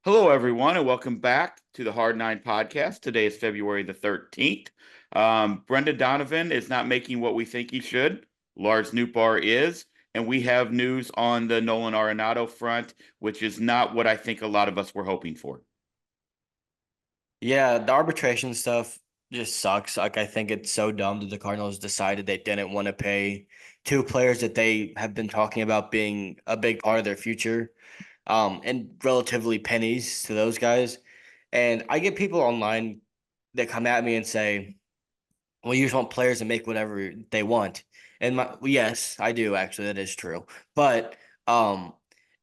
Hello, everyone, and welcome back to the Hard Nine podcast. Today is February the 13th. Brendan Donovan is not making what we think he should. Lars Nootbaar is, and we have news on the Nolan Arenado front, which is not what I think a lot of us were hoping for. Yeah, the arbitration stuff just sucks. Like, I think it's so dumb that the Cardinals decided they didn't want to pay two players that they have been talking about being a big part of their future, and relatively pennies to those guys. And I get people online that come at me and say, "Well, you just want players to make whatever they want." And yes, I do actually. That is true. But um,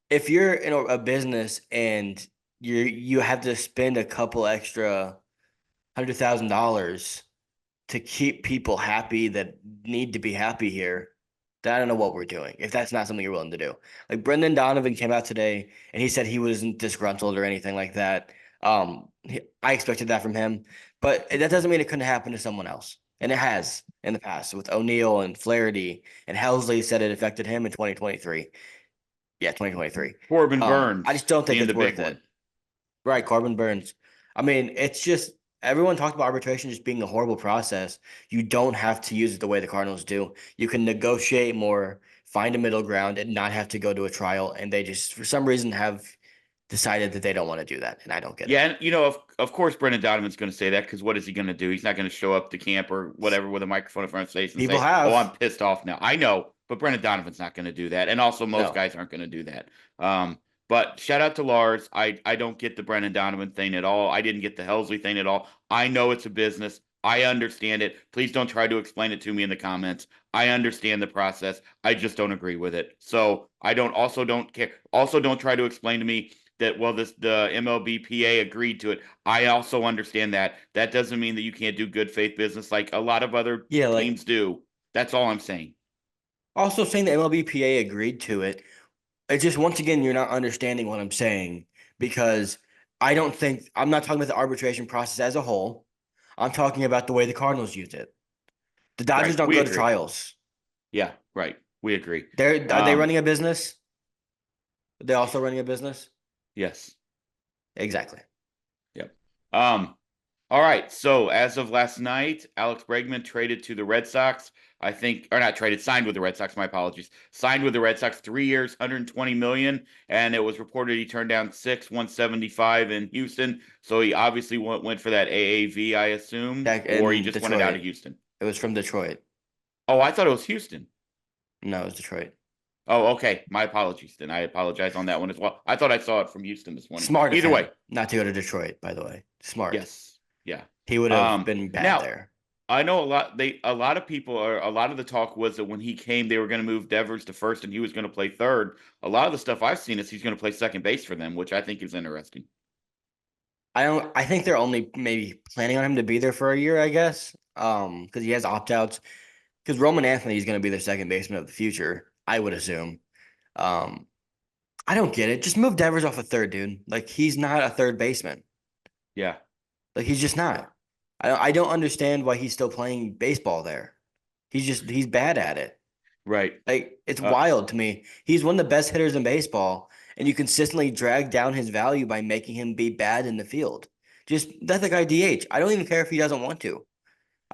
if you're in a business and you have to spend a couple extra $100,000 to keep people happy that need to be happy here, then I don't know what we're doing. If that's not something you're willing to do, like Brendan Donovan came out today and he said he wasn't disgruntled or anything like that. I expected that from him, but that doesn't mean it couldn't happen to someone else, and it has in the past with O'Neill and Flaherty, and Helsley said it affected him in 2023. Yeah, 2023. Corbin I Burns just don't think being it's the big worth it. one. Right, Corbin Burns. I mean, it's just everyone talked about arbitration just being a horrible process. You don't have to use it the way the Cardinals do. You can negotiate more, find a middle ground, and not have to go to a trial. And they just, for some reason, have decided that they don't want to do that, and I don't get it. Yeah, and of course, Brendan Donovan's going to say that because what is he going to do? He's not going to show up to camp or whatever with a microphone in front of his face and People say, "Oh, I'm have pissed off now." I know, but Brendan Donovan's not going to do that, and also most no. guys aren't going to do that. But shout out to Lars. I don't get the Brendan Donovan thing at all. I didn't get the Helsley thing at all. I know it's a business. I understand it. Please don't try to explain it to me in the comments. I understand the process. I just don't agree with it. So I don't care. Also, don't try to explain to me that the MLBPA agreed to it. I also understand that. That doesn't mean that you can't do good faith business like a lot of other Yeah, like teams do. That's all I'm saying. also saying the MLBPA agreed to it. It's just once again you're not understanding what I'm saying because I don't think I'm not talking about the arbitration process as a whole. I'm talking about the way the Cardinals used it. The Dodgers Right. don't We go to agree. trials. Yeah, right. We agree. Are they Um, running a business? Are they also running a business? yes. Exactly. Yep. Um, All right. So as of last night, Alex Bregman traded to the Red Sox. I think, or not traded, signed with the Red Sox. My apologies. Signed with the Red Sox, 3 years, 120 million, and it was reported he turned down 175 in Houston. So he obviously went for that AAV, I assume, Back or he in just wanted out of Detroit. Houston. It was from Detroit. Oh, I thought it was Houston. No, it was Detroit. Oh, okay. My apologies. Then I apologize on that one as well. I thought I saw it from Houston this morning. Smart of Either him way, not to go to Detroit, by the way. Smart. yes, yeah. He would have been bad Now there. I know a lot of people are a lot of the talk was that when he came, they were going to move Devers to first and he was going to play third. A lot of the stuff I've seen is he's going to play second base for them, which I think is interesting. I think they're only maybe planning on him to be there for a year, I guess. Because he has opt-outs. Because Roman Anthony is going to be their second baseman of the future, I would assume. Um, I don't get it. Just move Devers off a third, dude. Like he's not a third baseman. Yeah, Like he's just not. I don't understand why he's still playing baseball there. He's bad at it. right. Like it's Uh, wild to me. He's one of the best hitters in baseball, and you consistently drag down his value by making him be bad in the field. Just let the guy DH. I don't even care if he doesn't want to.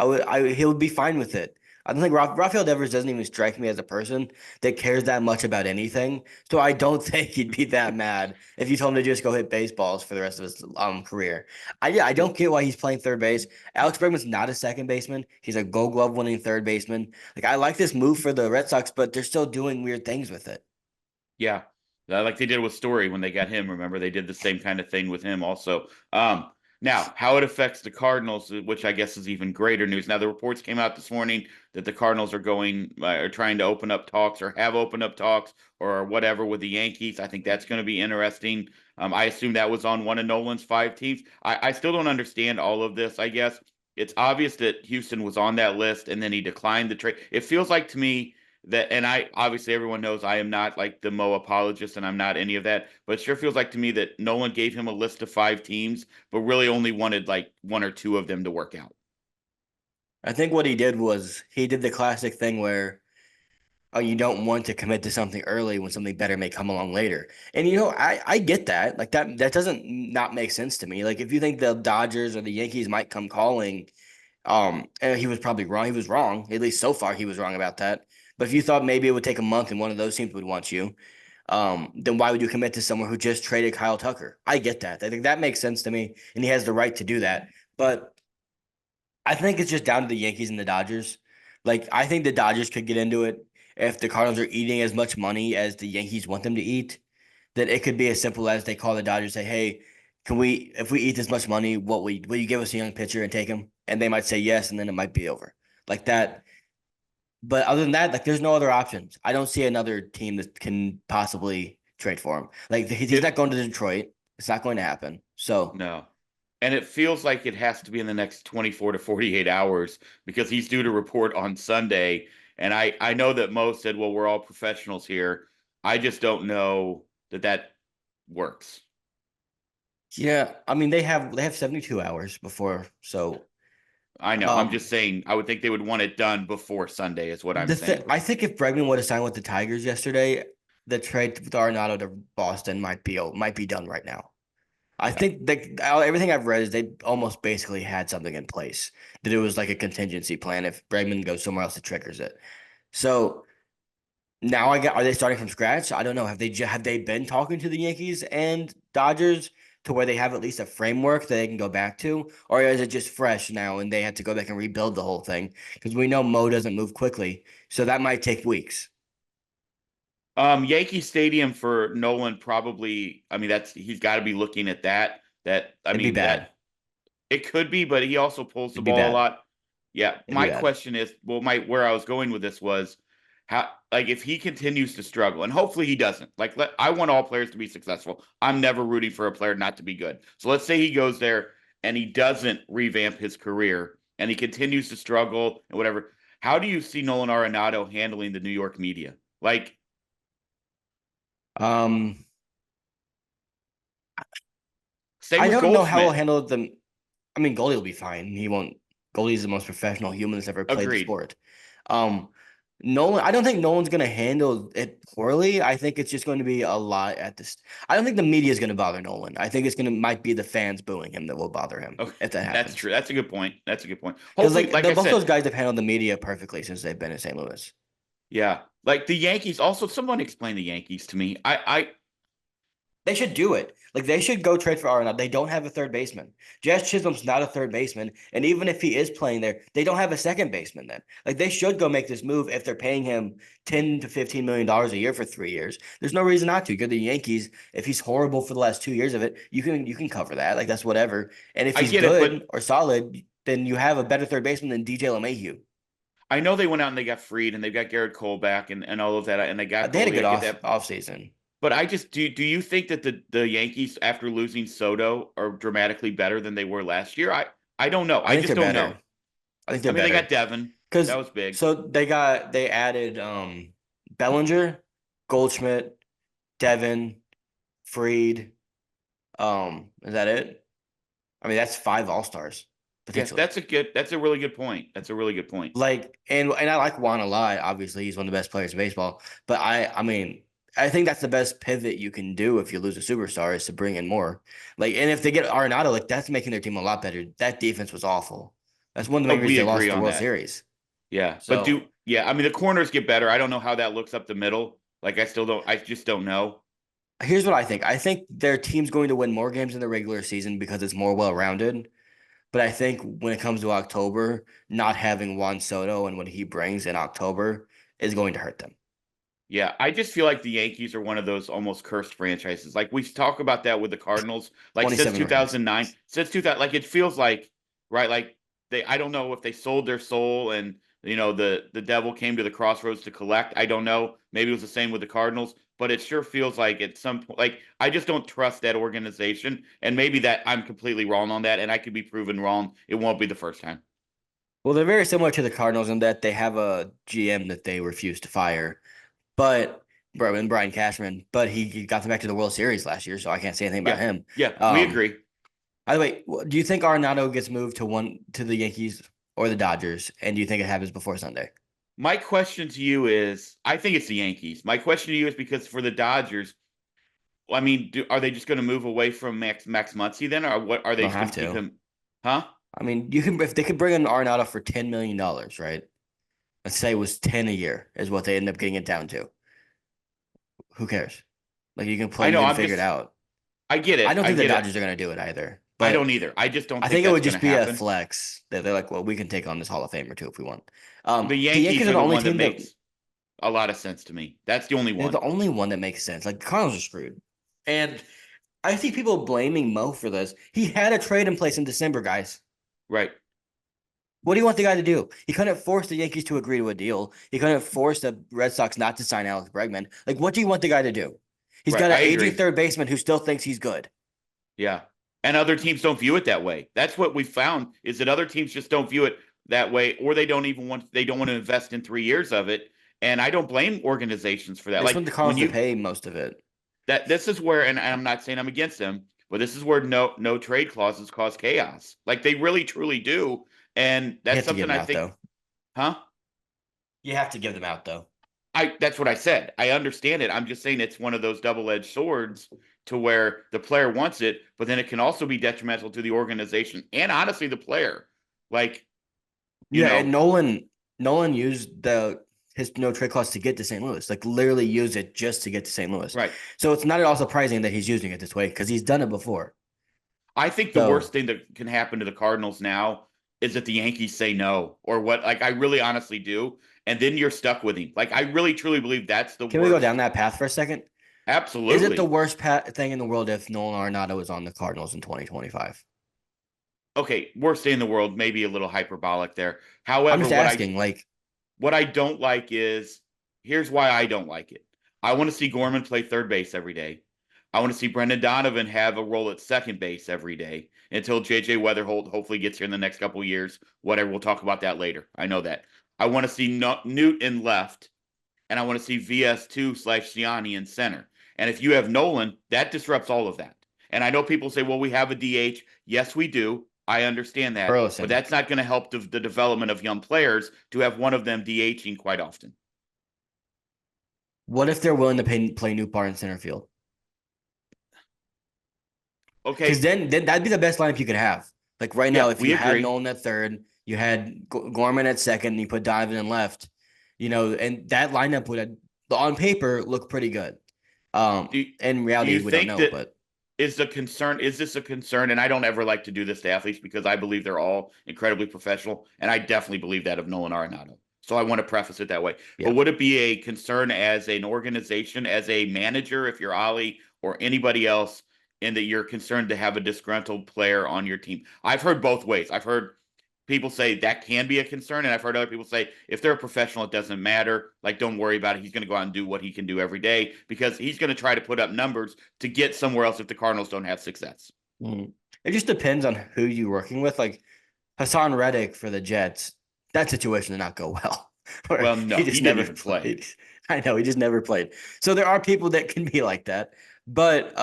He would be fine with it. I don't think Rafael Devers doesn't even strike me as a person that cares that much about anything. So I don't think he'd be that mad if you told him to just go hit baseballs for the rest of his career. I don't get why he's playing third base. Alex Bregman's not a second baseman. He's a Gold Glove winning third baseman. Like I like this move for the Red Sox, but they're still doing weird things with it. yeah. Like they did with Story when they got him. Remember, they did the same kind of thing with him also. Now, how it affects the Cardinals, which I guess is even greater news. Now, the reports came out this morning that the Cardinals are trying to open up talks or have opened up talks or whatever with the Yankees. I think that's going to be interesting. I assume that was on one of Nolan's 5 teams. I still don't understand all of this, I guess. It's obvious that Houston was on that list and then he declined the trade. It feels like to me that, and I obviously everyone knows I am not like the Mo apologist and I'm not any of that, but it sure feels like to me that Nolan gave him a list of 5 teams but really only wanted like one or two of them to work out. I think what he did was he did the classic thing where you don't want to commit to something early when something better may come along later. And I get that. Like that doesn't not make sense to me. Like if you think the Dodgers or the Yankees might come calling, and he was probably wrong. He was wrong. At least so far, he was wrong about that. But if you thought maybe it would take a month and one of those teams would want you, then why would you commit to someone who just traded Kyle Tucker? I get that. I think that makes sense to me, and he has the right to do that. But I think it's just down to the Yankees and the Dodgers. Like, I think the Dodgers could get into it if the Cardinals are eating as much money as the Yankees want them to eat. That it could be as simple as they call the Dodgers, say, "Hey, can we, if we eat this much money, what will you give us a young pitcher and take him?" And they might say yes, and then it might be over like that. But other than that, like, there's no other options. I don't see another team that can possibly trade for him. Like, he's not It going to Detroit. It's not going to happen. So no. And it feels like it has to be in the next 24 to 48 hours because he's due to report on Sunday. And I know that Mo said, well, we're all professionals here. I just don't know that that works. yeah, I mean they have 72 hours before. So I know. I'm um just saying, I would think they would want it done before Sunday, is what I'm saying. I think if Bregman would have signed with the Tigers yesterday, the trade with Arenado to Boston might be done right now. I Yeah. think that everything I've read is they almost basically had something in place that it was like a contingency plan if Bregman goes somewhere else, it triggers it. So now are they starting from scratch? I don't know. Have they been talking to the Yankees and Dodgers to where they have at least a framework that they can go back to, or is it just fresh now and they have to go back and rebuild the whole thing? Because we know Mo doesn't move quickly, so that might take weeks. Yankee Stadium for Nolan probably, I mean, that's he's got to be looking at that. That I It'd be mean, that bad. it could be, but he also pulls the It'd be ball a bad. lot. Yeah, It'd be my bad. question is, well, my where I was going with this was how, like, if he continues to struggle, and hopefully he doesn't. I want all players to be successful. I'm never rooting for a player not to be good. So let's say he goes there and he doesn't revamp his career and he continues to struggle and whatever. How do you see Nolan Arenado handling the New York media? Like, Um, same I with don't know how he'll Goldschmidt. handle the. I mean, Goldie will be fine. He won't. Goldie's the most professional human that's ever played the Agreed. sport. Um, Nolan. I don't think Nolan's going to handle it poorly. I think it's just going to be a lot at this. I don't think the media is going to bother Nolan. I think it's going to might be the fans booing him that will bother him Okay, if that that's happens. true. That's a good point. That's a good point. Because Hopefully, like I both those said, guys have handled the media perfectly since they've been in St. Louis. yeah. Like the Yankees. Also, someone explain the Yankees to me. They should do it. Like they should go trade for Arenado. They don't have a third baseman. Jazz Chisholm's not a third baseman, and even if he is playing there, they don't have a second baseman. Then, like they should go make this move if they're paying him $10 to $15 million a year for 3 years. There's no reason not to. You're the Yankees. If he's horrible for the last 2 years of it, you can cover that. Like that's whatever. And if I he's get it, good but or solid, then you have a better third baseman than DJ LeMahieu. I know they went out and they got freed and they've got Garrett Cole back and all of that and they got They had a Goldie. good I get that. off season. But I just do you think that the Yankees after losing Soto are dramatically better than they were last year? I don't know. I I think just they're don't know. better. I think I they're mean, they got better. Devin. That Because was big. so they added Bellinger, Goldschmidt, Devin, Freed. Is that it? I mean, that's five all-stars Yeah, potentially. that's a really good point. That's a really good point. Like, and I like Juan a lot. Obviously, he's one of the best players in baseball. But I mean, I think that's the best pivot you can do if you lose a superstar is to bring in more. Like, and if they get Arenado, like that's making their team a lot better. That defense was awful. That's one of the Oh, main reasons we they agree lost the on World that. Series. Yeah. But So I mean the corners get better. I don't know how that looks up the middle. Like I just don't know. here's what I think. I think their team's going to win more games in the regular season because it's more well-rounded. But I think when it comes to October, not having Juan Soto and what he brings in October is going to hurt them. Yeah, I just feel like the Yankees are one of those almost cursed franchises. Like we talk about that with the Cardinals, like since 27 rings. 2009, since 2000, like it feels like, right? Like I don't know if they sold their soul and the devil came to the crossroads to collect. I don't know. Maybe it was the same with the Cardinals, but it sure feels like at some point, like I just don't trust that organization. And maybe that I'm completely wrong on that, and I could be proven wrong. It won't be the first time. Well, they're very similar to the Cardinals in that they have a GM that they refuse to fire, but Brian Cashman, but he got them back to the World Series last year, so I can't say anything about Yeah, him. yeah, we Um, agree. by the way, do you think Arenado gets moved to the Yankees or the Dodgers, and do you think it happens before Sunday? My question to you is, I think it's the Yankees. My question to you is because for the Dodgers, I mean, are they just going to move away from Max Muncy then, or what? Are You they don't just going have to keep to. him? Huh? I mean, you can if they could bring in Arenado for $10 million, right? Let's say it was 10 a year is what they end up getting it down to. Who cares? Like you can play, I you know. can I'm figure it just. out. I get I it. don't I think the get it. Dodgers are going to do it either. I But don't either. I just don't I think think it that's would going to just be a happen. flex that they're like, well, we can take on this Hall of Famer too if we want. The The Yankees Yankees are are the the only one that team that makes a lot of sense to me. That's the only they're one. the only one that makes sense. Like the Cardinals are screwed. And I see people blaming Mo for this. He had a trade in place in December, guys. Right. What do you want the guy to do? He couldn't force the Yankees to agree to a deal. He couldn't force the Red Sox not to sign Alex Bregman. Like, what do you want the guy to do? He's Right. got an I aging agree. third baseman who still thinks he's good. Yeah. And other teams don't view it that way. That's what we found is that other teams just don't view it that way, or they don't want to invest in 3 years of it. And I don't blame organizations for that. They just Like want the when Cardinals to you pay most of it. that this is where, and I'm not saying I'm against them, but this is where no trade clauses cause chaos. Like they really truly do. And You that's have to give something them I out, think, though. huh? You have to give them out, though. I That's what I said. I understand it. I'm just saying it's one of those double-edged swords to where the player wants it, but then it can also be detrimental to the organization and honestly the player. Like, you Yeah, know, and Nolan used the his no trade clause to get to St. Louis. Like literally used it just to get to St. Louis. right. So it's not at all surprising that he's using it this way because he's done it before. I think the worst So thing that can happen to the Cardinals now is that the Yankees say no or what. Like, I really honestly do. And then you're stuck with him. Like, I really truly believe that's the can we go down worst. that path for a second? Is it the Absolutely. worst thing in the world if Nolan Arenado is on the Cardinals in 2025? Okay, worst day in the world, maybe a little hyperbolic there. I'm However, just asking, like, what I don't like is here's why I don't like it. I want to see Gorman play third base every day. I want to see Brendan Donovan have a role at second base every day until JJ Weatherholt hopefully gets here in the next couple of years. Whatever, we'll talk about that later. I know that. I want to see Newt in left, and I want to see VS2/Siani in center. And if you have Nolan, that disrupts all of that. And I know people say, well, we have a DH. Yes, we do. I understand that. But Burleson. that's not going to help the development of young players to have one of them DHing quite often. What if they're willing to play Newbar in center field? Because Okay. then that'd be the best lineup you could have. Like right now, Yeah, if we you had agree. Nolan at third, you had Gorman at second, and you put Donovan in left, and that lineup would, on paper, look pretty good. Do, In do reality, you we don't think know, that but is this a concern? And I don't ever like to do this to athletes because I believe they're all incredibly professional. And I definitely believe that of Nolan Arenado. So I want to preface it that way. yeah. But would it be a concern as an organization, as a manager, if you're Ollie or anybody else, and that you're concerned to have a disgruntled player on your team? I've heard both ways. I've heard people say that can be a concern, and I've heard other people say if they're a professional, it doesn't matter. Like, don't worry about it. He's going to go out and do what he can do every day because he's going to try to put up numbers to get somewhere else if the Cardinals don't have success. Mm. It just depends on who you're working with. Like Hassan Reddick for the Jets, that situation did not go well. Where Well, he no, he just didn't never even play. played. I know he just never played. So there are people that can be like that, but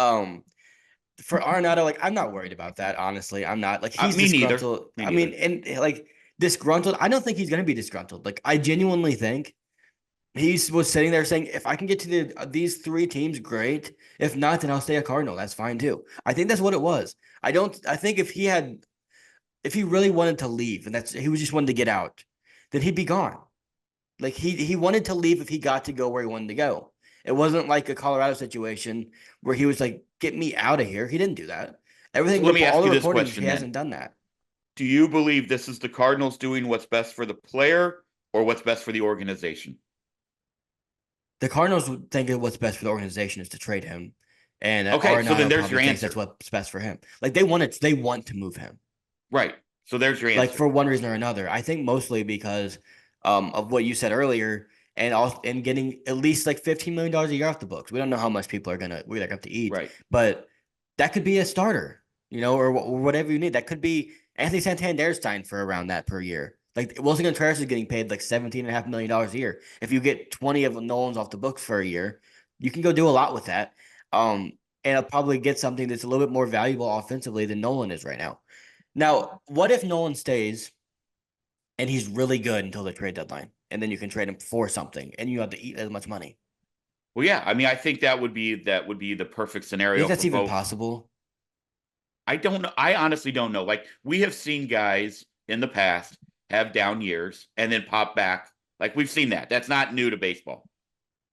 for Arenado, like I'm not worried about that. Honestly, I'm not. Like he's Me neither. disgruntled. Me I mean, neither. and like disgruntled. I don't think he's gonna be disgruntled. Like I genuinely think he was sitting there saying, if I can get to these three teams, great. If not, then I'll stay a Cardinal. That's fine too. I think that's what it was. I don't. I think if he really wanted to leave, and he was just wanted to get out, then he'd be gone. Like he wanted to leave if he got to go where he wanted to go. It wasn't like a Colorado situation where he was like, "Get me out of here." He didn't do that. So Everything, let me all ask the you this reporting, he question hasn't then. done that. Do you believe this is the Cardinals doing what's best for the player or what's best for the organization? The Cardinals would think that what's best for the organization is to trade him, and Okay, so then Arenado there's probably your thinks that's answer. what's best for him. Like they want to move him, Right. So there's your like answer. for one reason or another. I think mostly because of what you said earlier, and also and getting at least like $15 million a year off the books. We don't know how much people are gonna we're gonna have to eat, Right. but that could be a starter, or whatever you need. That could be Anthony Santander's signed for around that per year. Like Wilson Contreras is getting paid like $17.5 million a year. If you get 20 of Nolan's off the books for a year, you can go do a lot with that. And I'll probably get something that's a little bit more valuable offensively than Nolan is right now. Now, what if Nolan stays and he's really good until the trade deadline? and then you can trade him for something, and you have to eat as much money. Well, yeah, I mean, I think that would be the perfect You think scenario for that's even both. possible? I don't know. I honestly don't know. Like we have seen guys in the past have down years and then pop back. Like we've seen that. That's not new to baseball.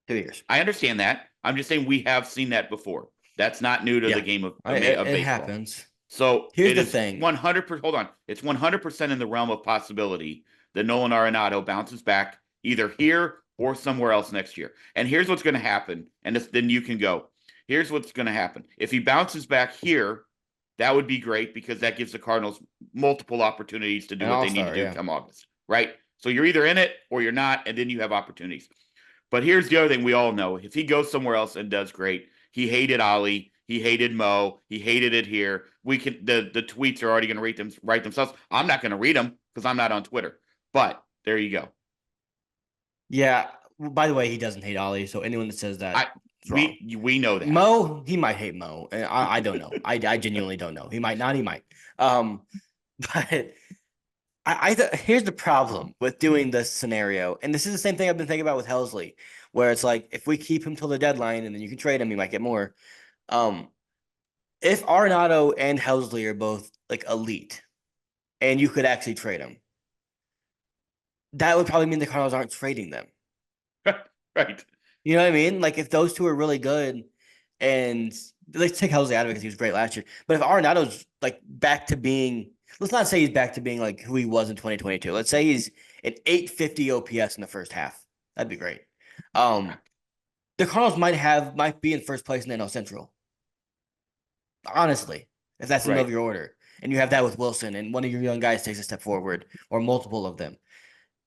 2 years. I understand that. I'm just saying we have seen that before. That's not new to the Yeah, game of it baseball. happens. So Here's it the is thing. 100%. Hold on. It's 100% in the realm of possibility that Nolan Arenado bounces back either here or somewhere else next year. And here's what's going to happen. And then you can go. Here's what's going to happen. If he bounces back here, that would be great because that gives the Cardinals multiple opportunities to do An what all they need to star, do yeah. come August, right? So you're either in it or you're not, and then you have opportunities. But here's the other thing we all know. If he goes somewhere else and does great, he hated Ollie, he hated Mo, he hated it here. We can the tweets are already going to write themselves. I'm not going to read them because I'm not on Twitter. But there you go. Yeah. By the way, he doesn't hate Ollie, so anyone that says I that is wrong. we know that. Mo, he might hate Mo. And I don't know. I genuinely don't know. He might not. He might. Um, but here's the problem with doing this scenario, and this is the same thing I've been thinking about with Helsley, where it's like if we keep him till the deadline and then you can trade him, you might get more. Um, if Arenado and Helsley are both like elite, and you could actually trade them, that would probably mean the Cardinals aren't trading them. Right. You know what I mean? Like if those two are really good, and let's take Helsley out of it because he was great last year. But if Arenado's like back to being, let's not say he's back to being like who he was in 2022. Let's say he's an 850 OPS in the first half. That'd be great. Um, the Cardinals might be in first place in the NL Central. Honestly, if that's the middle Right. of your order, and you have that with Wilson, and one of your young guys takes a step forward, or multiple of them.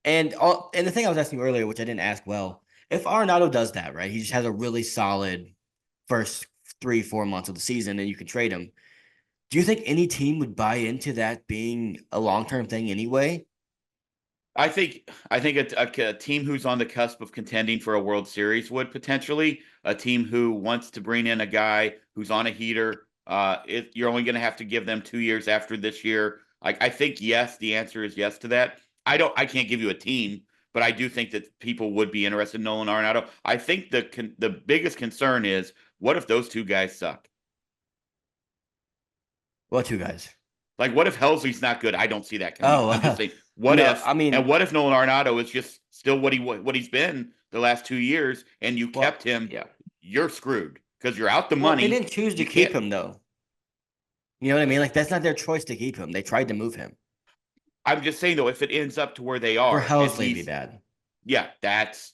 And the thing I was asking you earlier, which I didn't ask well, if Arenado does that, right? He just has a really solid first 3-4 months of the season, and you can trade him. Do you think any team would buy into that being a long term thing anyway? I think a team who's on the cusp of contending for a World Series would potentially a team who wants to bring in a guy who's on a heater. You're only going to have to give them 2 years after this year. I think yes, the answer is yes to that. I can't give you a team, but I do think that people would be interested in Nolan Arenado. I think the biggest concern is what if those two guys suck? Well, two guys. Like, what if Helsley's not good? I don't see that coming. Oh, I'm just saying, what no, if? I And mean, what if Nolan Arenado is just still what he's been the last 2 years, and you kept well, him? yeah. You're screwed because you're out the Well, they money. didn't choose to You keep can't. him though. You know what I mean? Like that's not their choice to keep him. They tried to move him. I'm just saying though, if it ends up to where they For are, and Helsley, it'd be he's bad. yeah, that's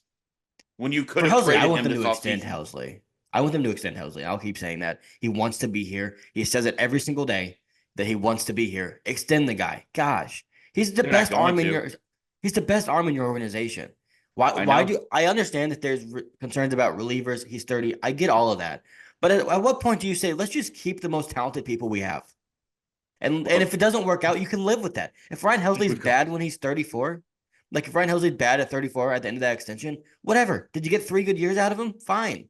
when you could For have Helsley, I traded want him them this to extend offseason. Helsley. I want them to extend Helsley. I'll keep saying that. He wants to be here. He says it every single day that he wants to be here. Extend the guy. Gosh, he's the They're not best going arm in to. your. He's the best arm in your organization. Why? I Why know. do I understand that there's concerns about relievers? He's 30. I get all of that, but at what point do you say let's just keep the most talented people we have? And Well, if it doesn't work out, you can live with that. If Ryan Helsley's bad when he's 34, like if Ryan Helsley's bad at 34 at the end of that extension, whatever. Did you get 3 good years out of him? Fine.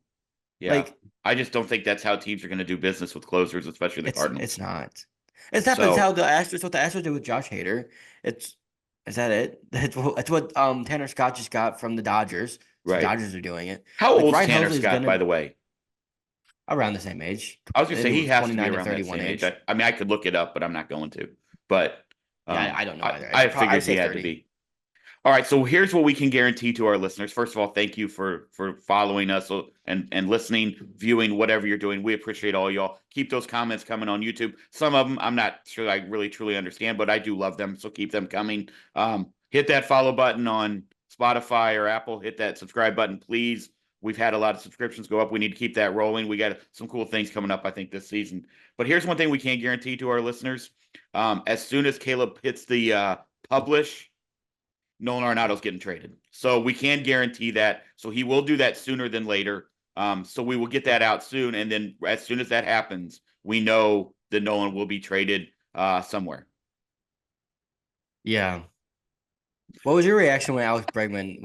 yeah, Like I just don't think that's how teams are going to do business with closers, especially the it's Cardinals. not. It's not. But it's how So the Astros. What the Astros do with Josh Hader. It's is that it? That's what Tanner Scott just got from the Dodgers. So right. Dodgers are doing it. How Like old's Ryan Tanner Helsley is Scott, by gonna the way? around the same age, I was gonna say he anywhere has to be 29 to around that 31 same age. I, age. I mean, I could look it up, but I'm not going to. But Yeah, I don't know I, either. I I would figured he say had to 30. be. All right, so here's what we can guarantee to our listeners. First of all, thank you for following us and listening, viewing, whatever you're doing. We appreciate all y'all. Keep those comments coming on YouTube. Some of them I'm not sure I really truly understand, but I do love them, so keep them coming. Hit that follow button on Spotify or Apple. Hit that subscribe button, please. We've had a lot of subscriptions go up. We need to keep that rolling. We got some cool things coming up, I think, this season. But here's one thing we can guarantee to our listeners: as soon as Caleb hits the publish, Nolan Arenado's getting traded. So we can guarantee that. So he will do that sooner than later. So we will get that out soon. And then as soon as that happens, we know that Nolan will be traded somewhere. Yeah. What was your reaction when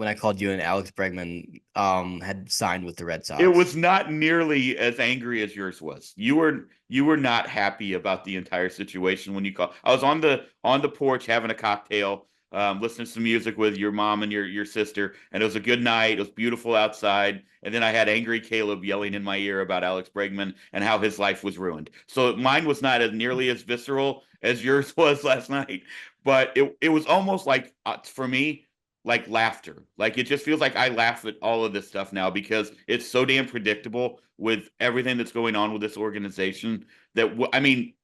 I called you and Alex Bregman had signed with the Red It Sox? was not nearly as angry as yours was. You were not happy about the entire situation when you called. I was on the porch having a cocktail. listening to some music with your mom and your sister, and it was a good night. It was beautiful outside, and then I had angry Caleb yelling in my ear about Alex Bregman and how his life was ruined. So mine was not as nearly as visceral as yours was last night, but it was almost like for me like laughter. Like it just feels like I laugh at all of this stuff now because it's so damn predictable with everything that's going on with this organization that I mean,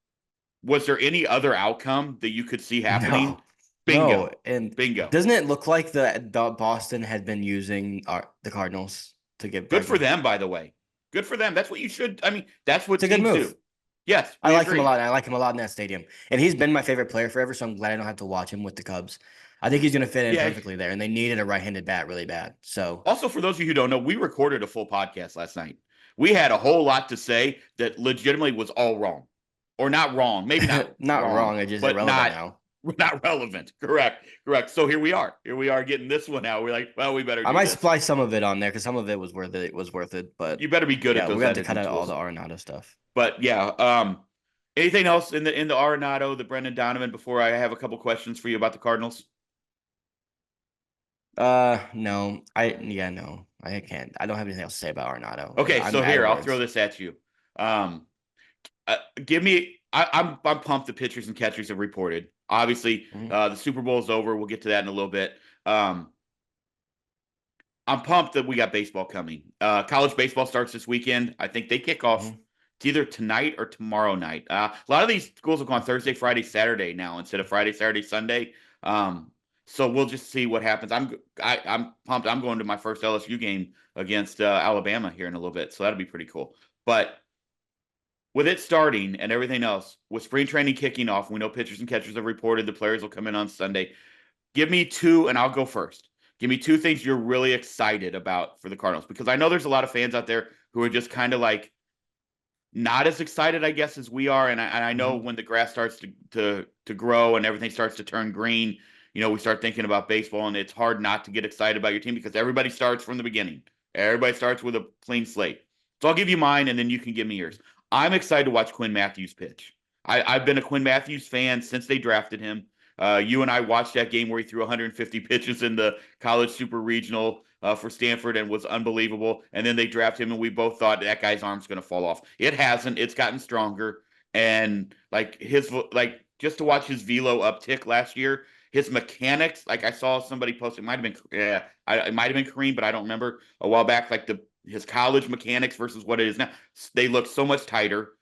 was there any other outcome that you could see happening? No, no. Bingo. And Bingo. doesn't it look like the Boston had been using the Cardinals to get Good for Bregman? them, by the way. Good for them. That's what you should. I mean, that's what It's a good teams do. move. Yes, I we like him a agree. lot. I like him a lot in that stadium. And he's been my favorite player forever, so I'm glad I don't have to watch him with the Cubs. I think he's going to fit in Yeah. perfectly there. And they needed a right-handed bat really bad. So, Also, for those of you who don't know, we recorded a full podcast last night. We had a whole lot to say that legitimately was all wrong, or not wrong, maybe not not wrong, wrong. It's just but irrelevant not now. not relevant. Correct, correct. So here we are. Here we are getting this one out. We're like, well, we better I do might this. splice some of it on there because some of it was worth it. It was worth it. But You better be good at yeah, we're those going to have to cut editing out all the tools. Arenado stuff. But yeah, anything else in the Arenado, the Brendan Donovan before I have a couple questions for you about the Cardinals? No. No. I can't. I don't have anything else to say about Arenado. Okay, I'm so out here of I'll throw words. this at you. Um, give me. I'm pumped. The pitchers and catchers have reported. Obviously, Mhm, the Super Bowl is over. We'll get to that in a little bit. Um, I'm pumped that we got baseball coming. College baseball starts this weekend. I think they kick off. mhm. It's either tonight or tomorrow night. A lot of these schools have gone Thursday, Friday, Saturday now instead of Friday, Saturday, Sunday. Um, so we'll just see what happens. I'm pumped. I'm going to my first LSU game against Alabama here in a little bit, so that'll be pretty cool. But with it starting and everything else, with spring training kicking off, we know pitchers and catchers have reported the players will come in on Sunday. Give me two, and I'll go first. Give me two things you're really excited about for the Cardinals because I know there's a lot of fans out there who are just kind of like not as excited, I guess, as we are. And I know Mhm. when the grass starts to grow and everything starts to turn green, we start thinking about baseball, and it's hard not to get excited about your team because everybody starts from the beginning. Everybody starts with a clean slate. So I'll give you mine, and then you can give me yours. I'm excited to watch Quinn Matthews pitch. I've been a Quinn Matthews fan since they drafted him. You and I watched that game where he threw 150 pitches in the college super regional for Stanford and was unbelievable. And then they draft him, and we both thought that guy's arm's going to fall off. It hasn't. It's gotten stronger, and like just to watch his velo uptick last year, his mechanics. Like I saw somebody post, it might have been it might have been Kareem, but I don't remember a while back. Like his college mechanics versus what it is now, they look so much tighter.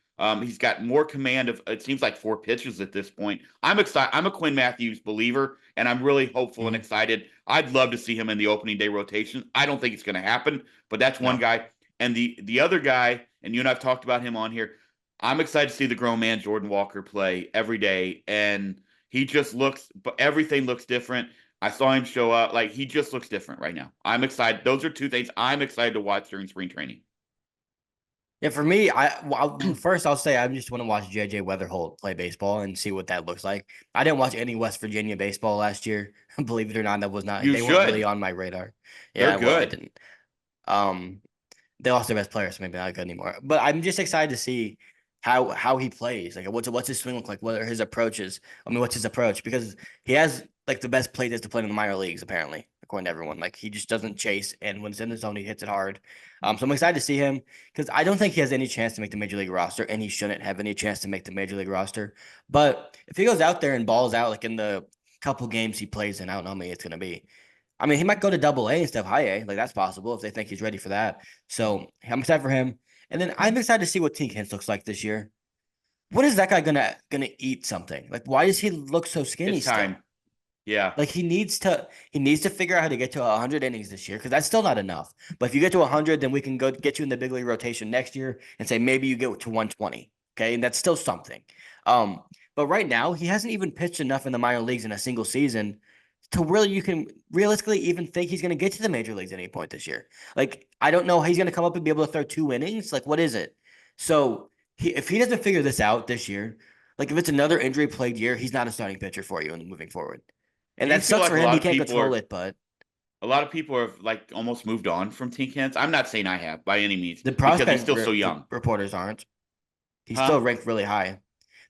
He's got more command of it seems like four pitches at this point. I'm excited. I'm a Quinn Matthews believer, and I'm really hopeful and Mhm. excited. I'd love to see him in the opening day rotation. I don't think it's going to happen, but that's one No. guy. And the other guy, and you and I've talked about him on here. I'm excited to see the grown man Jordan Walker play every day, and he just looks. But everything looks different. I saw him show up. Like he just looks different right now. I'm excited. Those are two things I'm excited to watch during spring training. Yeah, for me, first I'll say I just want to watch JJ Weatherholt play baseball and see what that looks like. I didn't watch any West Virginia baseball last year. Believe it or not, that was not You they weren't really should. on my radar. They're Yeah, well, I good. didn't. Um, they lost their best player, so maybe not good anymore. But I'm just excited to see how he plays. Like, what's his swing look like? What are his approaches? I mean, what's his approach? Because he has like the best play to play in the minor leagues, apparently, according to everyone. Like, he just doesn't chase, and when it's in the zone, he hits it hard. So I'm excited to see him because I don't think he has any chance to make the major league roster, and he shouldn't have any chance to make the major league roster. But if he goes out there and balls out, like in the couple games he plays in, I don't know how many it's gonna be. I mean, he might go to double A instead of high A. Like that's possible if they think he's ready for that. So I'm excited for him. And then I'm excited to see what Tink Hens looks like this year. What is that guy gonna eat something? Like, why does he look so skinny It's still? time. Yeah. Like he needs to figure out how to get to 100 innings this year because that's still not enough. But if you get to 100, then we can go get you in the big league rotation next year and say maybe you get to 120. Okay, and that's still something. Um, but right now he hasn't even pitched enough in the minor leagues in a single season to really you can realistically even think he's going to get to the major leagues at any point this year. Like I don't know how he's going to come up and be able to throw 2 innings. Like what is it? So if he doesn't figure this out this year, like if it's another injury plagued year, he's not a starting pitcher for you and moving forward. And Do you that feel sucks like for him. He can't control it, but a lot of people have like almost moved on from Tink Hens? I'm not saying I have by any means the because he's prospect still so young. reporters aren't. He's still Huh? ranked really high.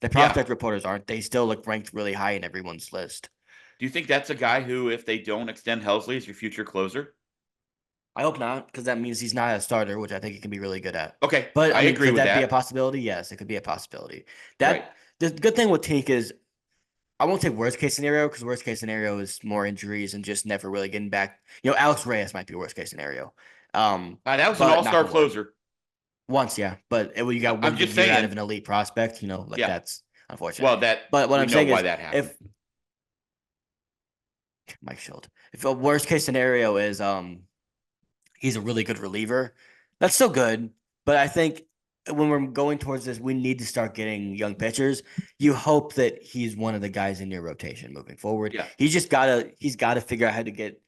The Yeah. prospect reporters aren't. They still look ranked really high in everyone's list. Do you think that's a guy who, if they don't extend Helsley, is your future closer? I hope not, because that means he's not a starter, which I think he can be really good at. Okay, But I I mean, agree could with that be a that. possibility? Yes, it could be a possibility. Right. That the good thing with Tink is I won't say worst case scenario because worst case scenario is more injuries and just never really getting back. Alex Reyes might be worst case scenario. That was an But knock all-star on wood. closer. Once, yeah. But you got I'm one good just year out of saying. an elite prospect, like Yeah. that's unfortunate. Well, that But what we I'm know saying why is that if happened. Mike Schilt, if a worst case scenario is he's a really good reliever. That's still good, but I think when we're going towards this, we need to start getting young pitchers. You hope that he's one of the guys in your rotation moving forward. Yeah. He's gotta figure out how to get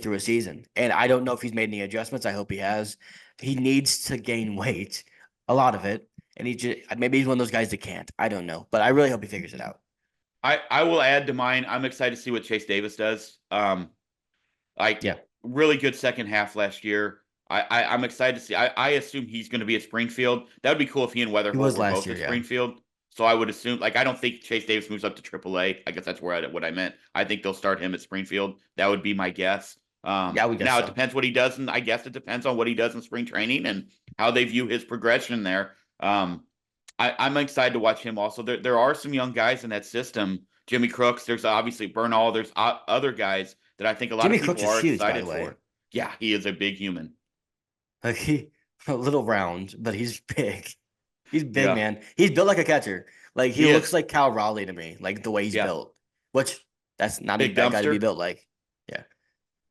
through a season. And I don't know if he's made any adjustments. I hope he has. He needs to gain weight, a lot of it. And he just maybe he's one of those guys that can't. I don't know. But I really hope he figures it out. I will add to mine. I'm excited to see what Chase Davis does. Like Yeah. really good second half last year. I'm excited to see. I assume he's going to be at Springfield. That would be cool if he and He Weatherholt was were last both year, at yeah. Springfield. So I would assume, like, I don't think Chase Davis moves up to AAA. I guess that's what I meant. I think they'll start him at Springfield. That would be my guess. Yeah, I would guess Now it so. depends what he does, and I guess it depends on what he does in spring training and how they view his progression there. I'm excited to watch him. Also, there are some young guys in that system. Jimmy Crooks. There's obviously Bernal. There's other guys that I think a lot of Jimmy Cooks people is are huge, by the excited way. for. Yeah, he is a big human. Like he a little round, but he's big. He's big, Yeah, man. He's built like a catcher. Like he he looks is. like Cal Raleigh to me, like the way he's Yeah, built. Which that's not a big bad guy to be dumpster. built like. Yeah.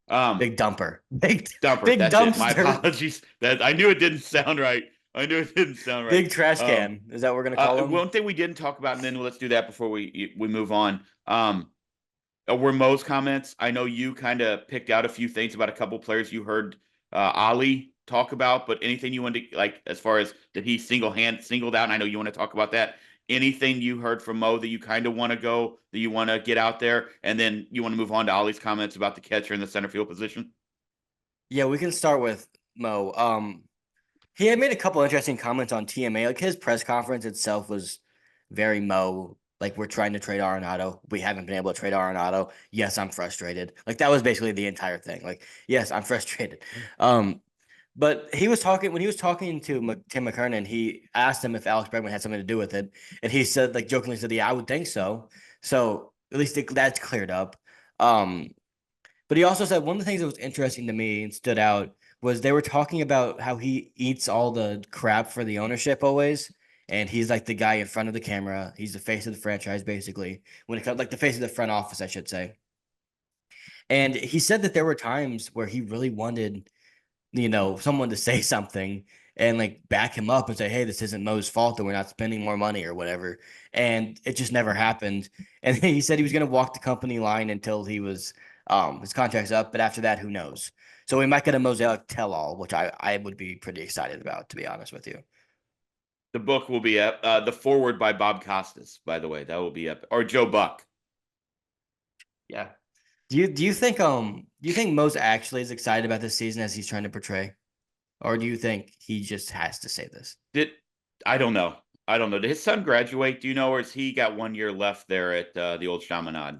Um, Big dumper. Big dumper. big That's it. My dumpster. apologies. That I knew it didn't sound right. I knew it didn't sound right. Big trash Um, can. Is that what we're gonna call him? one thing we didn't talk about, and then let's do that before we move on. Were Mo's comments? I know you kind of picked out a few things about a couple players you heard Ali talk about, but anything you wanted to like as far as that he singled out, and I know you want to talk about that. Anything you heard from Mo that you kind of want to go, that you want to get out there, and then you want to move on to Ali's comments about the catcher in the center field position? Yeah, we can start with Mo. He had made a couple interesting comments on TMA. Like his press conference itself was very Mo. Like we're trying to trade Arenado. We haven't been able to trade Arenado. Yes, I'm frustrated. Like that was basically the entire thing. Like yes, I'm frustrated. Um, but he was talking when he was talking to Tim McKernan. He asked him if Alex Bregman had something to do with it, and he said like jokingly said, "Yeah, I would think so." So at least that's cleared up. Um, but he also said one of the things that was interesting to me and stood out was they were talking about how he eats all the crap for the ownership always. And he's like the guy in front of the camera. He's the face of the franchise, basically, when it comes like the face of the front office, I should say. And he said that there were times where he really wanted someone to say something and like back him up and say, hey, this isn't Mo's fault that we're not spending more money or whatever. And it just never happened. And he said he was going to walk the company line until his contract's up. But after that, who knows? So we might get a Mosaic tell all, which I would be pretty excited about, to be honest with you. The book will be up. The forward by Bob Costas, by the way, that will be up, or Joe Buck. Yeah. Do you think Mo's actually as excited about this season as he's trying to portray? Or do you think he just has to say this? Did I don't know. I don't know. Did his son graduate? Do you know, or is he got 1 year left there at the old Chaminade?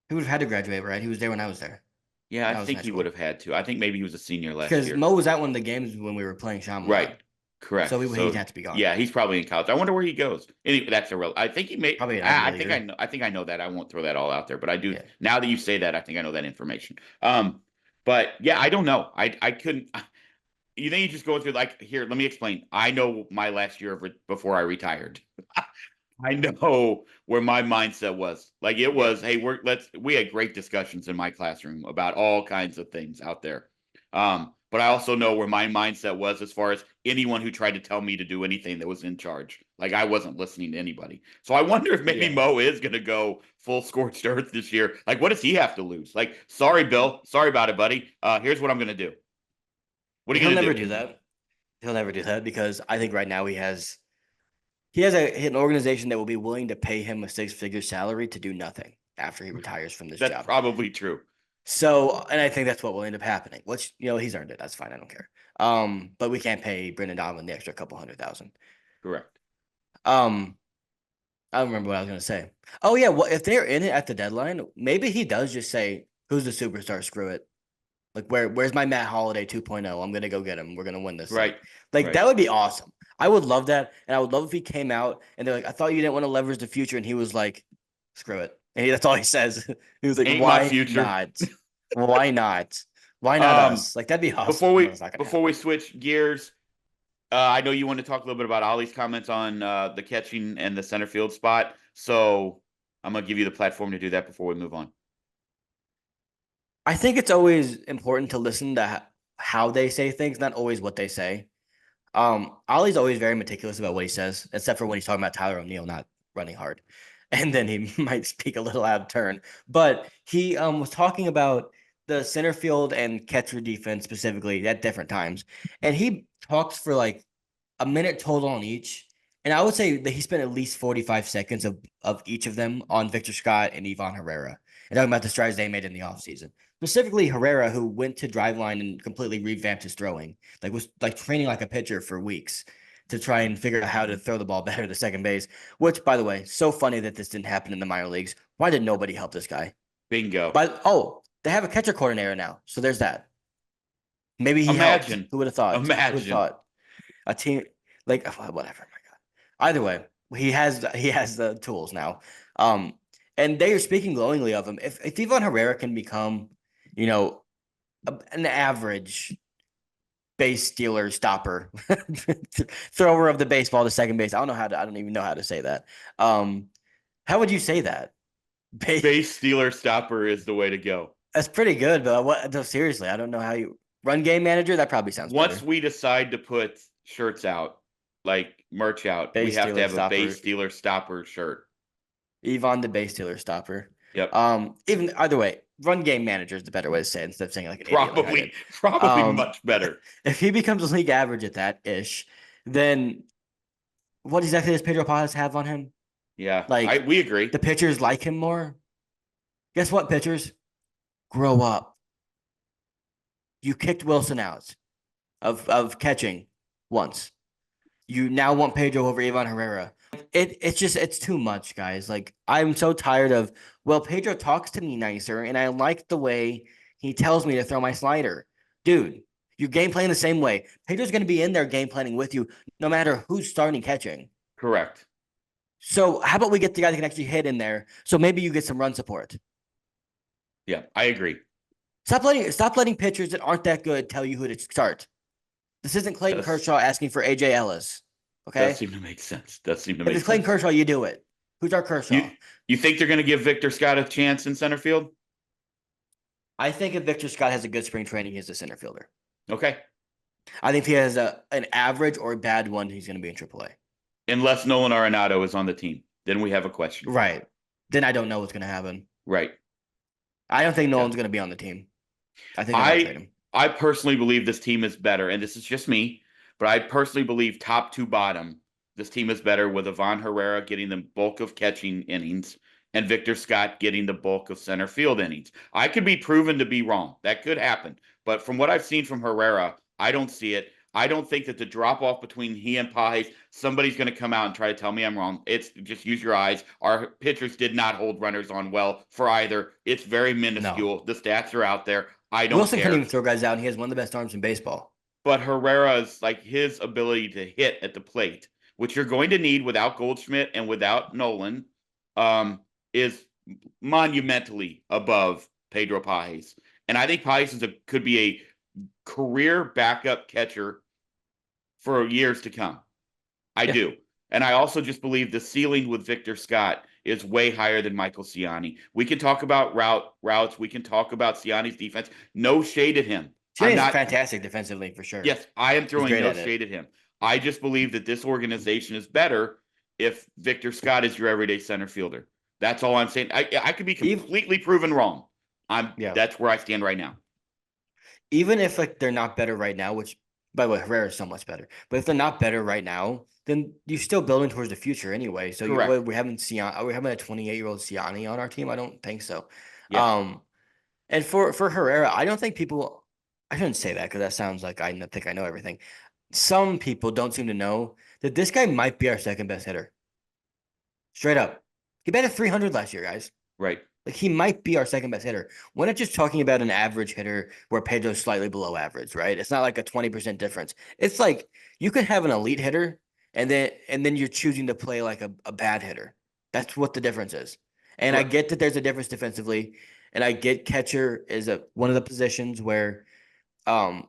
He would have had to graduate, right? He was there when I was there. Yeah, I When I was in think high he would school. have had to. I think maybe he was a senior last Because year. Mo was at one of the games when we were playing Right. Chaminade. So Correct. he'd So have to be gone. yeah, he's probably in college. I wonder where he goes. That's irrelevant. I think he may. Probably an Ivy I think I Leaguer. know. I think I know that. I won't throw that all out there, but I do. Yeah. Now that you say that, I think I know that information. But yeah, I don't know. I couldn't. You think you just go through like here? Let me explain. I know my last year of before I retired. I know where my mindset was. Like it Yeah. was, hey, we had great discussions in my classroom about all kinds of things out there. But I also know where my mindset was as far as anyone who tried to tell me to do anything that was in charge. Like I wasn't listening to anybody. So I wonder if maybe Yeah. Mo is gonna go full scorched earth this year. Like, what does he have to lose? Like, sorry, Bill. Sorry about it, buddy. Here's what I'm gonna do. What are you He'll gonna never do? do that. He'll never do that because I think right now he has an organization that will be willing to pay him a six-figure salary to do nothing after he retires from this That's job. probably true. So, and I think that's what will end up happening. Which he's earned it. That's fine. I don't care. But we can't pay Brendan Donovan the extra couple 100,000. Correct. Um, I don't remember what I was gonna say. Oh yeah, well if they're in it at the deadline, maybe he does just say, "Who's the superstar? Screw it." Like where's my Matt Holiday 2.0? I'm gonna go get him. We're gonna win this thing. Right. Like Right. that would be awesome. I would love that, and I would love if he came out and they're like, "I thought you didn't want to leverage the future," and he was like, "Screw it," and that's all he says. He was like, Ain't my "Why future. not? Why not? Why not Um, us?" Like that'd be awesome. before No, we it's not gonna before we happen. switch gears, I know you want to talk a little bit about Ollie's comments on the catching and the center field spot. So I'm gonna give you the platform to do that before we move on. I think it's always important to listen to how they say things, not always what they say. Ollie's always very meticulous about what he says, except for when he's talking about Tyler O'Neill not running hard. And then he might speak a little out of turn. But he was talking about the center field and catcher defense specifically at different times. And he talks for like a minute total on each. And I would say that he spent at least 45 seconds of each of them on Victor Scott and Ivan Herrera. And talking about the strides they made in the offseason. Specifically Herrera, who went to Driveline and completely revamped his throwing. Like was like training like a pitcher for weeks to try and figure out how to throw the ball better to second base. Which, by the way, so funny that this didn't happen in the minor leagues. Why did nobody help this guy? Bingo. But they have a catcher coordinator now. So there's that. Maybe he helped. Imagine. Who would have thought? Who would have Imagine. thought? A team like whatever. My God. Either way, he has the tools now. Um, and they are speaking glowingly of him. If Ivan Herrera can become, you know, an average base stealer stopper, thrower of the baseball to second base. I don't even know how to say that. How would you say that? Base stealer stopper is the way to go. That's pretty good, but what? No, seriously, I don't know how you run game manager. That probably sounds Once better. we decide to put shirts out, like merch out, we Base have to stealer have a base stopper. stealer stopper shirt. Yvonne the base stealer stopper. Yep. Even either way, run game manager is the better way to say it instead of saying like an idiot like I Probably, did. probably Um, much better. if he becomes league average at that ish, then what exactly does Pedro Paz have on him? Yeah, I Like we agree. the pitchers like him more. Guess what, pitchers? Grow up. You kicked Wilson out of catching once. You now want Pedro over Ivan Herrera. It's too much, guys. Like I'm so tired of Pedro talks to me nicer and I like the way he tells me to throw my slider. Dude, you're game playing the same way. Pedro's gonna be in there game planning with you no matter who's starting catching. Correct. So how about we get the guy that can actually hit in there? So maybe you get some run support. Yeah, I agree. Stop letting pitchers that aren't that good tell you who to start. This isn't Clayton Does Kershaw asking for AJ Ellis. does Okay? seem to make sense. Does seem to If make it's Clayton sense. Kershaw, you do it. Who's our Kershaw? You you think they're going to give Victor Scott a chance in center field? I think if Victor Scott has a good spring training, he's a center fielder. Okay. I think if he has an average or a bad one, he's going to be in AAA. Unless Nolan Arenado is on the team, then we have a question. Right. Then I don't know what's going to happen. Right. I don't think Yeah. Nolan's going to be on the team. I think they're going to trade I him. I personally believe this team is better, and this is just me, but I personally believe top to bottom, this team is better with Ivan Herrera getting the bulk of catching innings and Victor Scott getting the bulk of center field innings. I could be proven to be wrong. That could happen. But from what I've seen from Herrera, I don't see it. I don't think that the drop off between he and Pais, somebody's going to come out and try to tell me I'm wrong. It's just use your eyes. Our pitchers did not hold runners on well for either. It's very No. minuscule. The stats are out there. I don't Wilson couldn't care. even throw guys out, and he has one of the best arms in baseball. But Herrera's like his ability to hit at the plate, which you're going to need without Goldschmidt and without Nolan, is monumentally above Pedro Pais. And I think Pais could be a career backup catcher for years to come. I Yeah. do. And I also just believe the ceiling with Victor Scott is way higher than Michael Ciani. We can talk about routes. We can talk about Ciani's defense. No shade at him. I'm Shane is not. fantastic defensively for sure. Yes, I am He's throwing great no at it. shade at him. I just believe that this organization is better if Victor Scott is your everyday center fielder. That's all I'm saying. I could be Even, completely proven wrong. yeah. That's where I stand right now. Even if like they're not better right now, which by the way, Herrera is so much better. But if they're not better right now, then you're still building towards the future anyway. So Correct. we haven't Ciani, are we having a 28-year-old Ciani on our team? I don't think so. Yeah. And for Herrera, I don't think people. I shouldn't say that because that sounds like think I know everything. Some people don't seem to know that this guy might be our second best hitter. Straight up. He batted 300 last year, guys. Right. Like he might be our second best hitter. We're not just talking about an average hitter where Pedro's slightly below average, right? It's not like a 20% difference. It's like you could have an elite hitter and then you're choosing to play like a bad hitter. That's what the difference is. And I Correct. get that there's a difference defensively, and I get catcher is one of the positions where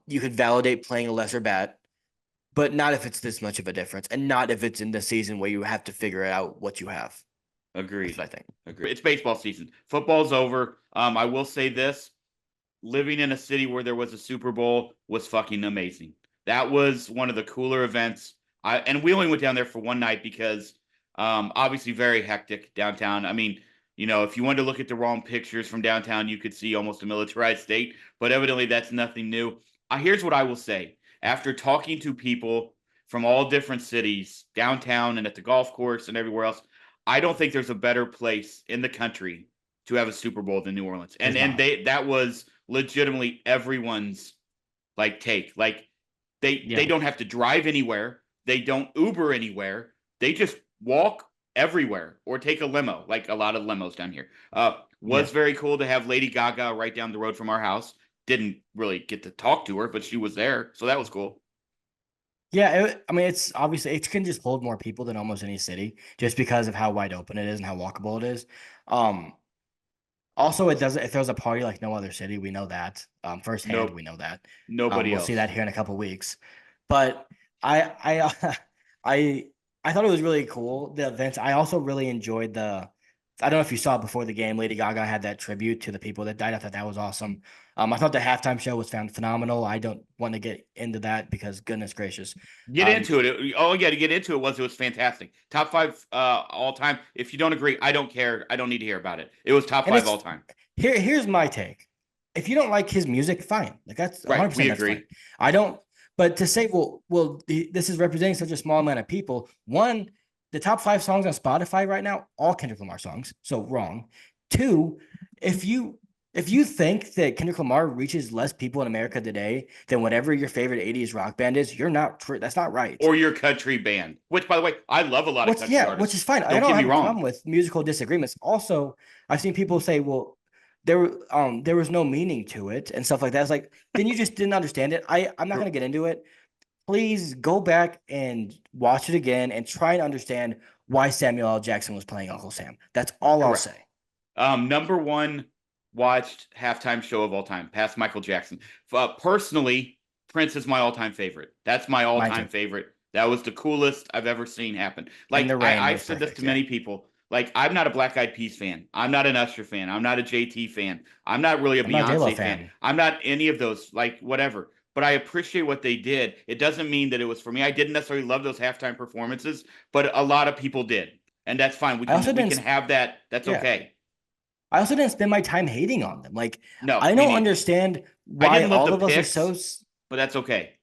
you could validate playing a lesser bat, but not if it's this much of a difference, and not if it's in the season where you have to figure out what you have. That's Agreed. what I think. Agreed. It's baseball season. Football's over. I will say this: living in a city where there was a Super Bowl was fucking amazing. That was one of the cooler events. And we only went down there for one night because obviously very hectic downtown. I mean, if you wanted to look at the wrong pictures from downtown, you could see almost a militarized state, but evidently that's nothing new. Here's what I will say. After talking to people from all different cities, downtown and at the golf course and everywhere else, I don't think there's a better place in the country to have a Super Bowl than New Orleans. There's And not. that was legitimately everyone's take. Like they Yeah. don't have to drive anywhere. They don't Uber anywhere. They just walk everywhere or take a limo, like a lot of limos down here. Yeah. Was very cool to have Lady Gaga right down the road from our house. Didn't really get to talk to her, but she was there, so that was cool. Yeah, I mean, it's obviously it can just hold more people than almost any city, just because of how wide open it is and how walkable it is. Um, Also, it throws a party like no other city. We know that firsthand. Nope, We know that. nobody We'll see else. that here in a couple weeks. But I I I thought it was really cool, the events. I also really enjoyed the. I don't know if you saw it before the game. Lady Gaga had that tribute to the people that died. I thought that was awesome. I thought the halftime show was found phenomenal. I don't want to get into that because goodness gracious, Get um, into it. All you got to get into it was fantastic. Top five all time. If you don't agree, I don't care. I don't need to hear about it. It was top and five it's all time. here's my take. If you don't like his music, fine. Like that's Right. 100% We that's fine. agree. I don't but to say this is representing such a small amount of people. One, the top 5 songs on Spotify right now all Kendrick Lamar songs. So wrong. Two, if you think that Kendrick Lamar reaches less people in America today than whatever your favorite 80s rock band is, you're not true. That's not right. Or your country band, which, by the way, I love a lot of country Which artists. is fine. I Don't don't get me have a wrong. problem with musical disagreements. Also, I've seen people say, well, there was no meaning to it and stuff like that. It's like, then you just didn't understand it. I'm not gonna get into it. Please go back and watch it again and try and understand why Samuel L. Jackson was playing Uncle Sam. That's all I'll Correct. say. Number one watched halftime show of all time, past Michael Jackson. Personally, Prince is my all-time favorite. That's my Mine all-time too. favorite. That was the coolest I've ever seen happen. And Like the rain I've was said this perfect. to Yeah. many people. Like I'm not a Black Eyed Peas fan. I'm not an Usher fan. I'm not a JT fan. I'm not really a I'm not a J-Lo Beyonce fan. fan. I'm not any of those. Like whatever. But I appreciate what they did. It doesn't mean that it was for me. I didn't necessarily love those halftime performances, but a lot of people did, and that's fine. We I also can we didn't can have that. That's yeah. okay. I also didn't spend my time hating on them. Like No, I me don't neither. understand I why didn't love all the of us are so picks, but that's okay.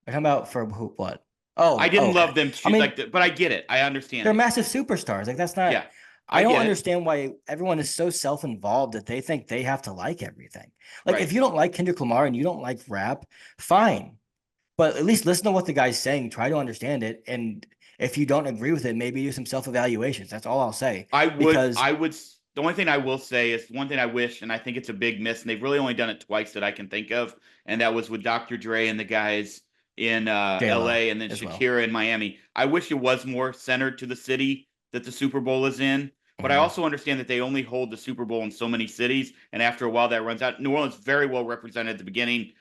we're talking about for who what? I Oh, didn't okay. love them I shoot mean, like that, but I get it. I understand they're it. massive superstars. Like that's not. Yeah, I I don't get it. understand why everyone is so self-involved that they think they have to like everything. Like Right. if you don't like Kendrick Lamar and you don't like rap, fine. But at least listen to what the guy's saying. Try to understand it. And if you don't agree with it, maybe do some self-evaluations. That's all I'll say. I would. Because I would. The only thing I will say is one thing I wish, and I think it's a big miss, and they've really only done it twice that I can think of, and that was with Dr. Dre and the guys in J Lo L.A. and then as well. Shakira in Miami. I wish it was more centered to the city that the Super Bowl is in. But I Mhm. also understand that they only hold the Super Bowl in so many cities, and after a while that runs out. New Orleans very well represented at the beginning.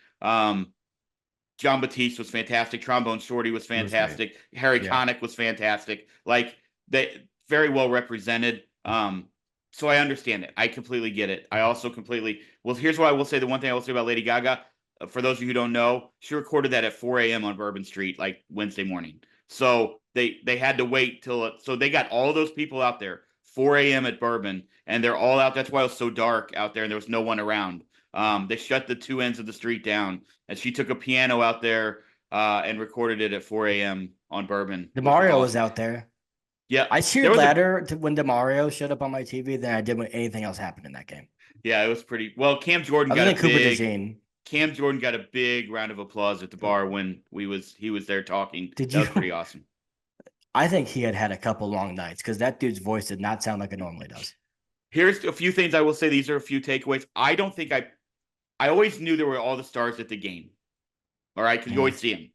John Batiste was fantastic. Trombone Shorty was It was great. fantastic. Harry Yeah. Connick was fantastic. Like they very well represented. So I understand it. I completely get it. I also completely well. Here's what I will say. The one thing I will say about Lady Gaga, for those of you who don't know, she recorded that at 4 a.m. on Bourbon Street, like Wednesday morning. So they had to wait till so they got all those people out there 4 a.m. at Bourbon, and they're all out. That's why it was so dark out there, and there was no one around. They shut the two ends of the street down, and she took a piano out there and recorded it at 4 a.m. on Bourbon, which was DeMario was awesome. out there. Yeah, I there cheered was a louder when DeMario showed up on my TV than I did when anything else happened in that game. yeah, it was pretty well. Other than Cooper DeJean. Cam Jordan got a big round of applause at the bar when he was there talking. Did That you was pretty awesome. I think he had had a couple long nights because that dude's voice did not sound like it normally does. Here's a few things I will say. These are a few takeaways. I don't think I always knew there were all the stars at the game. All right, because you always Mhm. see them.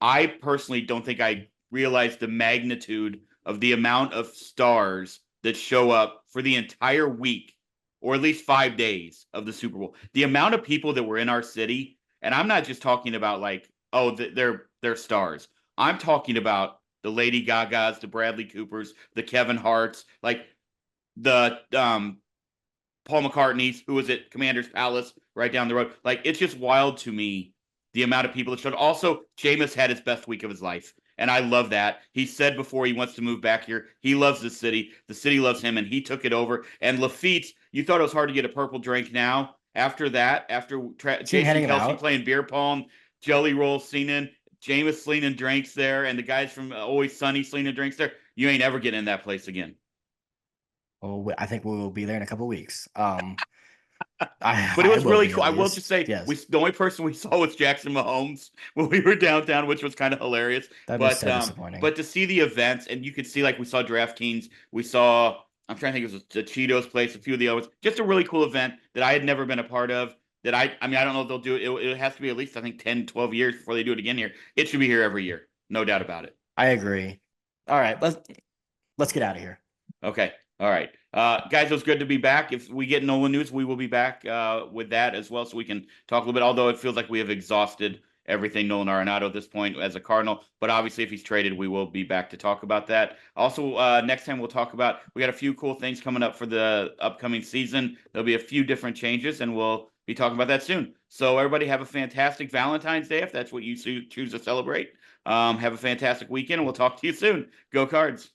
I personally don't think I realized the magnitude of the amount of stars that show up for the entire week, or at least 5 days of the Super Bowl. The amount of people that were in our city, and I'm not just talking about like, oh, they're stars. I'm talking about the Lady Gagas, the Bradley Coopers, the Kevin Harts, like the Paul McCartney's, who was at Commander's Palace right down the road. Like, it's just wild to me the amount of people that showed. Also, Jameis had his best week of his life. And I love that. He said before he wants to move back here, he loves the city. The city loves him, and he took it over. And Lafitte, you thought it was hard to get a purple drink now. After that, after Seen Jason handing him Kelsey out. playing beer pong, Jelly Roll slinging, Jameis slinging drinks there, and the guys from Always Sunny slinging drinks there, you ain't ever getting in that place again. Well, I think we will be there in a couple weeks. But it I was will really be cool. at I will just least. say Yes, the only person we saw was Jackson Mahomes when we were downtown, which was kind of hilarious. that'd be But so um, disappointing. but to see the events, and you could see like we saw DraftKings, we saw, I'm trying to think, it was the Cheetos place, a few of the others. Just a really cool event that I had never been a part of. That I mean, I don't know if they'll do it. It has to be at least, I think, 10, 12 years before they do it again here. It should be here every year, no doubt about it. I agree. All right, let's get out of here. Okay. All right. Guys, it was good to be back. If we get Nolan news, we will be back with that as well, so we can talk a little bit. Although it feels like we have exhausted everything Nolan Arenado at this point as a Cardinal. But obviously, if he's traded, we will be back to talk about that. Also, next time we'll talk about, we got a few cool things coming up for the upcoming season. There'll be a few different changes, and we'll be talking about that soon. So everybody have a fantastic Valentine's Day if that's what you choose to celebrate. Have a fantastic weekend, and we'll talk to you soon. Go Cards.